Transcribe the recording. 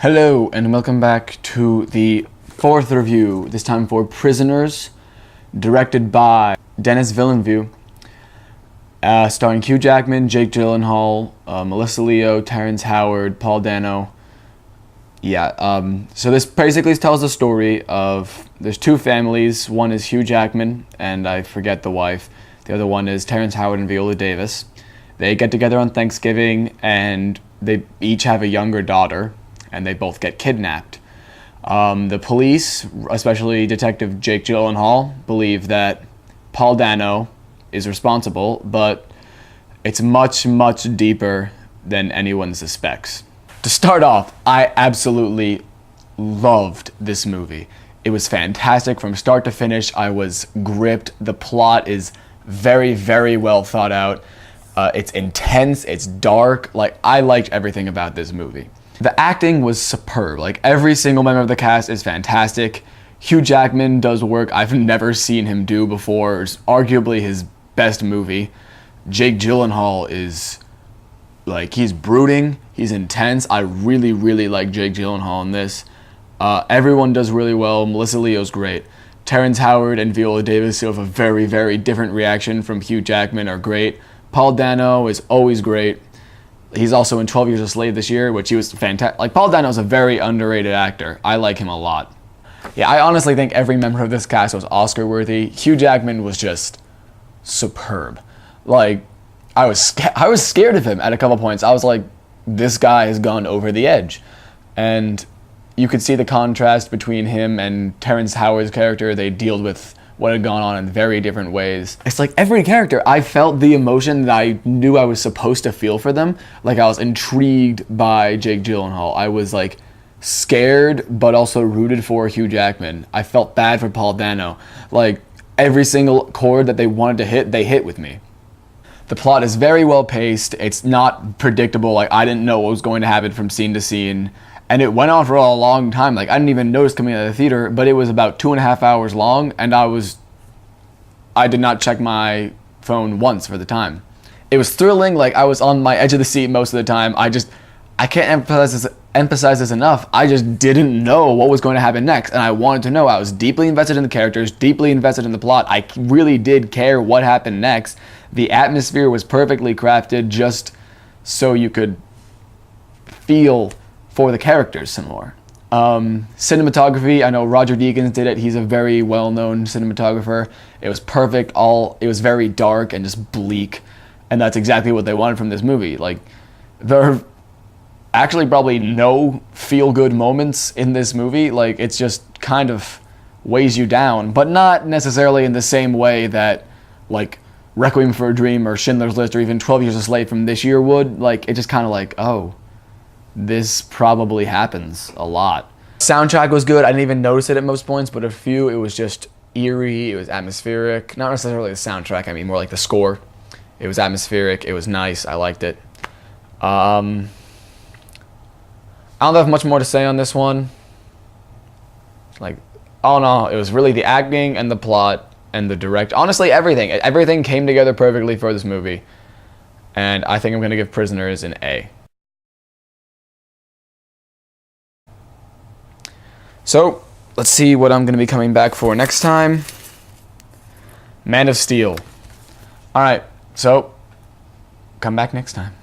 Hello and welcome back to the fourth review, this time for Prisoners, directed by Denis Villenvue, starring Hugh Jackman, Jake Gyllenhaal, Melissa Leo, Terrence Howard, Paul Dano. So this basically tells the story of, there's two families. One is Hugh Jackman, and I forget the wife. The other one is Terrence Howard and Viola Davis. They get together on Thanksgiving, and they each have a younger daughter, and they both get kidnapped. The police, especially Detective Jake Gyllenhaal, believe that Paul Dano is responsible, but it's much, much deeper than anyone suspects. To start off, I absolutely loved this movie. It was fantastic from start to finish. I was gripped. The plot is very, very well thought out. It's intense, it's dark. I liked everything about this movie. The acting was superb. Every single member of the cast is fantastic. Hugh Jackman does work I've never seen him do before. It's arguably his best movie. Jake Gyllenhaal is, he's brooding, he's intense. I really, really like Jake Gyllenhaal in this. Everyone does really well. Melissa Leo's great. Terrence Howard and Viola Davis, who have a very, very different reaction from Hugh Jackman, are great. Paul Dano is always great. He's also in 12 Years a Slave this year, which he was fantastic. Paul Dano's a very underrated actor. I like him a lot. Yeah, I honestly think every member of this cast was Oscar-worthy. Hugh Jackman was just superb. I was scared of him at a couple points. I was like, this guy has gone over the edge. And you could see the contrast between him and Terrence Howard's character. They dealt with what had gone on in very different ways. It's like every character, I felt the emotion that I knew I was supposed to feel for them. I was intrigued by Jake Gyllenhaal. I was scared, but also rooted for Hugh Jackman. I felt bad for Paul Dano. Every single chord that they wanted to hit, they hit with me. The plot is very well paced. It's not predictable. I didn't know what was going to happen from scene to scene. And it went on for a long time. I didn't even notice coming out of the theater, but it was about 2.5 hours long, and I did not check my phone once for the time. It was thrilling. I was on my edge of the seat most of the time. I can't emphasize this enough. I just didn't know what was going to happen next, and I wanted to know. I was deeply invested in the characters, deeply invested in the plot. I really did care what happened next. The atmosphere was perfectly crafted just so you could feel for the characters some more. Cinematography, I know Roger Deakins did it. He's a very well-known cinematographer. It was perfect. It was very dark and just bleak, and that's exactly what they wanted from this movie. There are actually probably no feel-good moments in this movie. It's just kind of weighs you down, but not necessarily in the same way that Requiem for a Dream or Schindler's List or even 12 Years a Slave from this year would. It just kind of oh, this probably happens a lot. Soundtrack was good. I didn't even notice it at most points, but a few, it was just eerie, it was atmospheric. Not necessarily the soundtrack, I mean more the score. It was atmospheric, it was nice, I liked it. I don't have much more to say on this one. All in all, it was really the acting and the plot and the direct. Honestly, everything came together perfectly for this movie. And I think I'm gonna give Prisoners an A. So, let's see what I'm going to be coming back for next time. Man of Steel. Alright, so, come back next time.